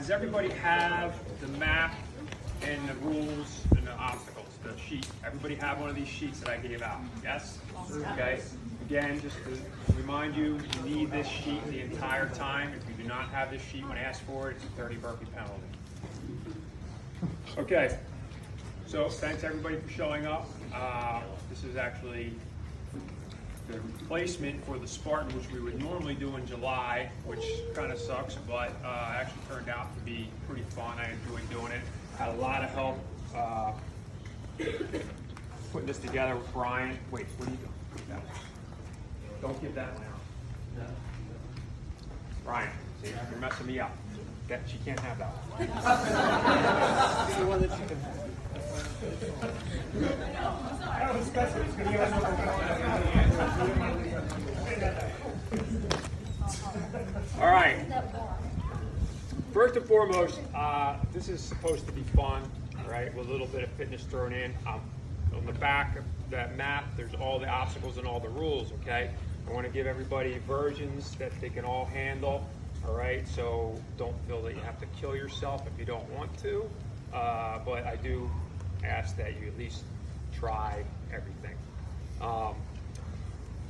does everybody have the map and the rules and the obstacles, the sheet? Everybody have one of these sheets that I gave out? Yes? Okay. Again, just to remind you, you need this sheet the entire time. If you do not have this sheet when asked for it, it's a 30 burpee penalty. Okay. So thanks everybody for showing up. This is actually the replacement for the Spartan, which we would normally do in July, which kind of sucks, but actually turned out to be pretty fun. I enjoyed doing it. Had a lot of help putting this together with Brian. Wait, what are you doing? Don't give that one out. No. Brian, see, you're messing me up. She can't have that one. It's the one that you can have. I don't expect it's going to be All right. First and foremost, this is supposed to be fun, right? With a little bit of fitness thrown in. On the back of that map, there's all the obstacles and all the rules, okay? I want to give everybody versions that they can all handle, all right? So don't feel that you have to kill yourself if you don't want to, but I do ask that you at least try everything.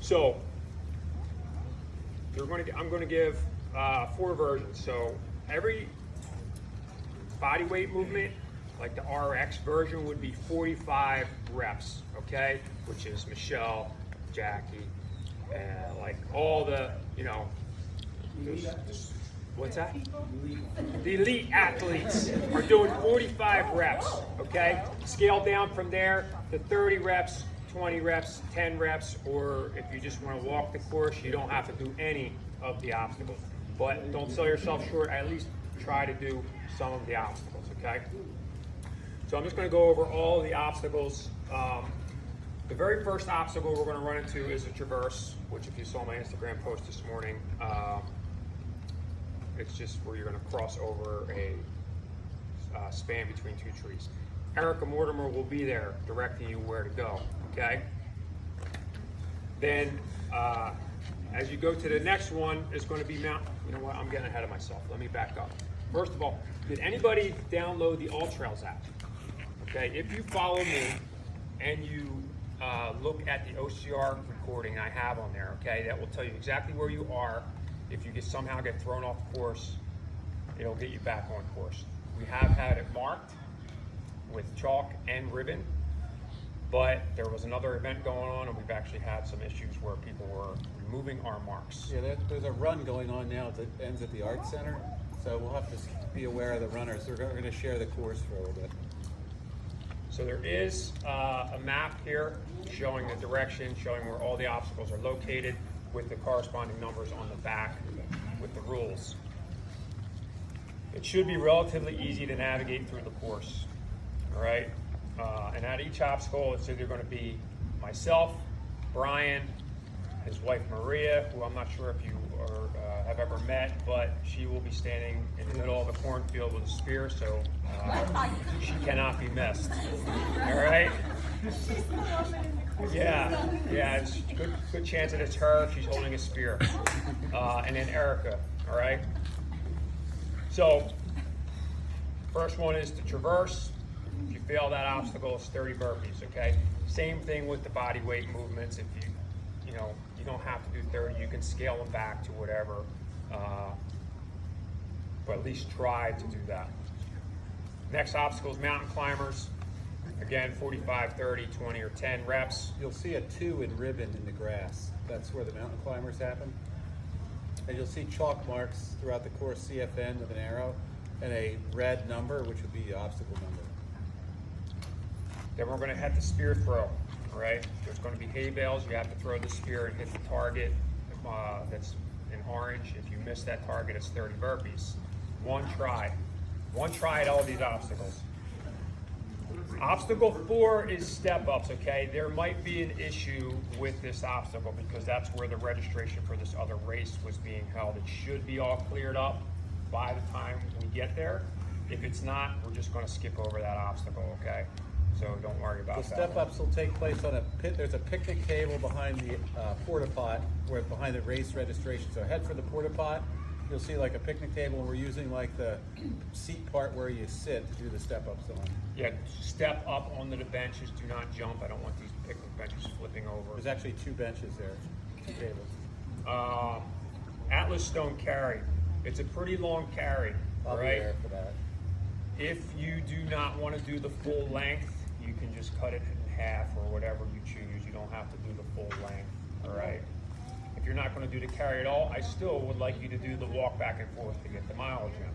So I'm going to give 4 versions. So every body weight movement, like the RX version, would be 45 reps, okay? Which is Michelle, Jackie, and like all the, you know, what's that? The elite athletes are doing 45 reps, okay? Scale down from there to 30 reps, 20 reps, 10 reps, or if you just want to walk the course, you don't have to do any of the obstacles. But don't sell yourself short. At least try to do some of the obstacles, okay? So I'm just going to go over all the obstacles. The very first obstacle we're going to run into is a traverse, which if you saw my Instagram post this morning, it's just where you're going to cross over a span between 2 trees. Erica Mortimer will be there directing you where to go, okay? Then as you go to the next one, it's going to be you know what, I'm getting ahead of myself. Let me back up. First of all, did anybody download the All Trails app? Okay, if you follow me and you look at the OCR recording I have on there, okay, that will tell you exactly where you are. If you somehow get thrown off course, it'll get you back on course. We have had it marked with chalk and ribbon, but there was another event going on and we've actually had some issues where people were removing our marks. Yeah, there's a run going on now that ends at the Art Center, so we'll have to be aware of the runners. We're going to share the course for a little bit. So there is a map here showing the direction, showing where all the obstacles are located with the corresponding numbers on the back with the rules. It should be relatively easy to navigate through the course, all right? And at each obstacle, it's either going to be myself, Brian, his wife Maria, who I'm not sure if you have ever met, but she will be standing in the middle of the cornfield with a spear, so she cannot be missed. All right? Yeah, it's good chance that it's her. She's holding a spear. And then Erica, all right? So, first one is to traverse. If you fail that obstacle, it's 30 burpees, okay? Same thing with the body weight movements. If you know, you don't have to do 30. You can scale them back to whatever, but at least try to do that. Next obstacle is mountain climbers. Again, 45, 30, 20, or 10 reps. You'll see a 2 in ribbon in the grass. That's where the mountain climbers happen. And you'll see chalk marks throughout the course, CFN with an arrow, and a red number, which would be the obstacle number. Then we're going to have the spear throw, all right? There's going to be hay bales. You have to throw the spear and hit the target that's in orange. If you miss that target, it's 30 burpees. One try at all these obstacles. Obstacle 4 is step-ups, okay? There might be an issue with this obstacle because that's where the registration for this other race was being held. It should be all cleared up by the time we get there. If it's not, we're just going to skip over that obstacle, okay? So don't worry about that. The step-ups will take place on there's a picnic table behind the porta pot, where behind the race registration. So head for the porta pot, you'll see like a picnic table, and we're using like the seat part where you sit to do the step-ups on. Yeah, step up onto the benches, do not jump. I don't want these picnic benches flipping over. There's actually 2 benches there, 2 tables. Atlas stone carry. It's a pretty long carry, I'll be right? there for that. If you do not want to do the full length, you can just cut it in half or whatever you choose. You don't have to do the full length, all right? If you're not going to do the carry at all, I still would like you to do the walk back and forth to get the mileage in.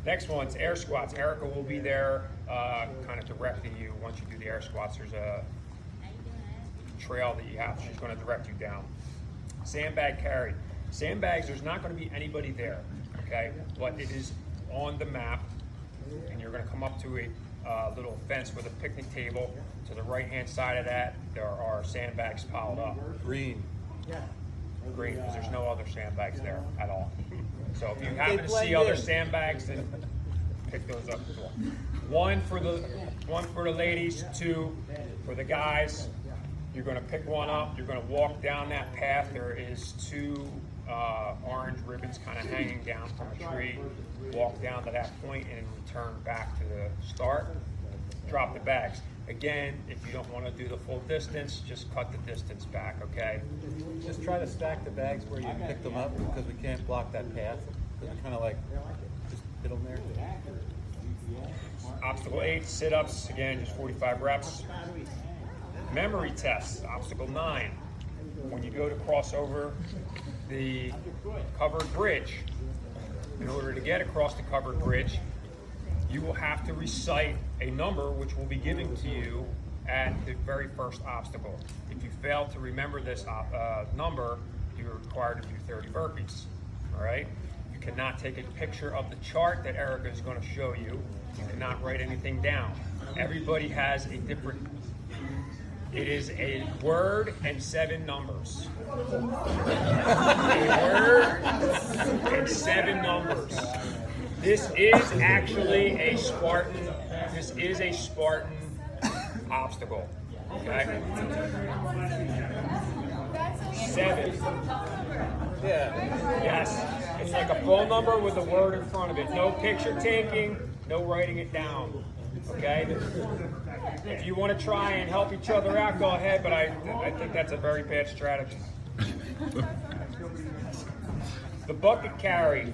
Next one's air squats. Erica will be there kind of directing you once you do the air squats. There's a trail that you have. She's going to direct you down. Sandbag carry. Sandbags, there's not going to be anybody there, okay? But it is on the map, and you're going to come up to a little fence with a picnic table. To the right-hand side of that, there are sandbags piled up. Green. Green, because there's no other sandbags there at all. So if you happen to blend see other in. sandbags, then pick those up as well. One for the ladies, 2 for the guys. You're going to pick one up. You're going to walk down that path. There is 2 orange ribbons kind of hanging down from a tree. Walk down to that point and return back to the start. Drop the bags. Again, if you don't want to do the full distance, just cut the distance back, okay? Just try to stack the bags where you pick them up, because we can't block that path. Because we kind of like just hit them there. Obstacle 8, sit-ups, again, just 45 reps. Memory tests, obstacle 9. When you go to cross over the covered bridge, in order to get across the covered bridge, you will have to recite a number which will be given to you at the very first obstacle. If you fail to remember this number, you're required to do 30 burpees, all right? You cannot take a picture of the chart that Erica is going to show you. You cannot write anything down. Everybody has a different, it is a word and 7 numbers. A word and 7 numbers. This is actually a Spartan, obstacle, okay? 7. Yeah. Yes, it's like a phone number with a word in front of it. No picture taking, no writing it down, okay? If you want to try and help each other out, go ahead, but I think that's a very bad strategy. The bucket carry.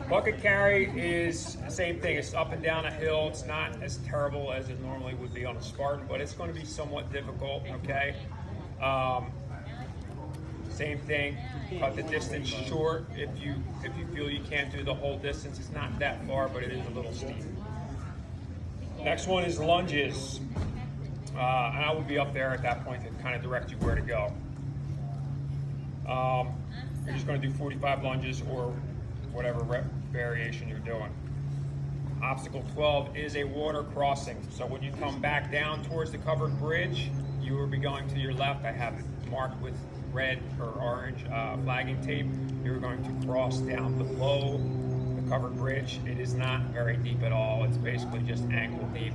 Bucket carry is the same thing. It's up and down a hill. It's not as terrible as it normally would be on a Spartan, but it's going to be somewhat difficult, okay? Same thing. Cut the distance short if you feel you can't do the whole distance. It's not that far, but it is a little steep. Next one is lunges. And I will be up there at that point to kind of direct you where to go. You're just going to do 45 lunges or whatever variation you're doing. Obstacle 12 is a water crossing. So when you come back down towards the covered bridge, you will be going to your left. I have it marked with red or orange flagging tape. You're going to cross down below the covered bridge. It is not very deep at all. It's basically just ankle deep.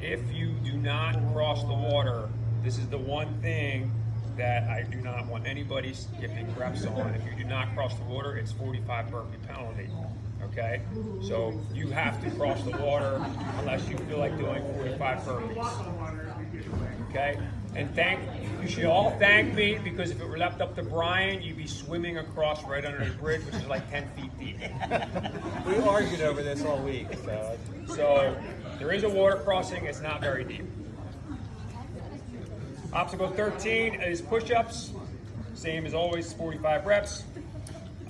If you do not cross the water, this is the one thing that I do not want anybody skipping reps on. If you do not cross the water, it's 45 burpee penalty, okay? So you have to cross the water unless you feel like doing 45 burpees, okay? And you should all thank me, because if it were left up to Brian, you'd be swimming across right under the bridge, which is like 10 feet deep. We argued over this all week, So there is a water crossing, it's not very deep. Obstacle 13 is push-ups, same as always, 45 reps.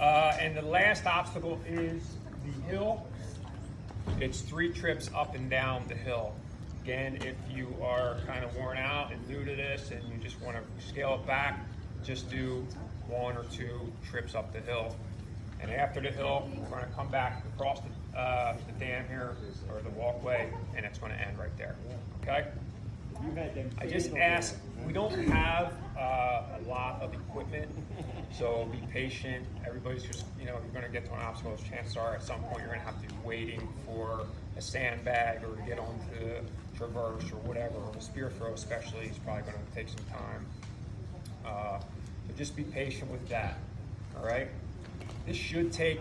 And the last obstacle is the hill. It's 3 trips up and down the hill. Again, if you are kind of worn out and new to this and you just want to scale it back, just do 1 or 2 trips up the hill. And after the hill, we're going to come back across the dam here, or the walkway, and it's going to end right there, okay? I just ask, we don't have a lot of equipment, so be patient. Everybody's just, you're going to get to an obstacle. Chances are at some point you're going to have to be waiting for a sandbag or to get onto the traverse or whatever, or a spear throw especially is probably going to take some time. So just be patient with that, all right? This should take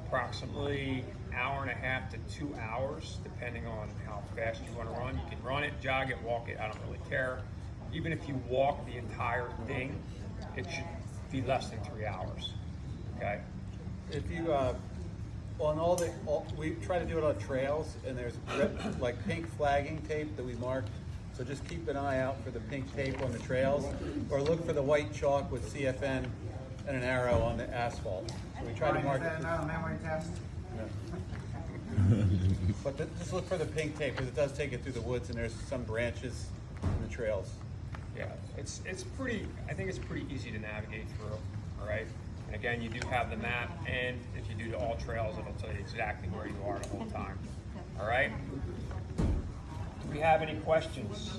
approximately hour and a half to 2 hours, depending on how fast you want to run. You can run it, jog it, walk it, I don't really care. Even if you walk the entire thing, it should be less than 3 hours, okay? If you, we try to do it on trails, and there's like pink flagging tape that we mark. So just keep an eye out for the pink tape on the trails, or look for the white chalk with CFN and an arrow on the asphalt. So we try to mark Is that it. another memory test? But just look for the pink tape, because it does take it through the woods, and there's some branches in the trails. Yeah, it's pretty, I think it's pretty easy to navigate through, all right? And again, you do have the map, and if you do the all trails, it'll tell you exactly where you are the whole time, all right? Do we have any questions?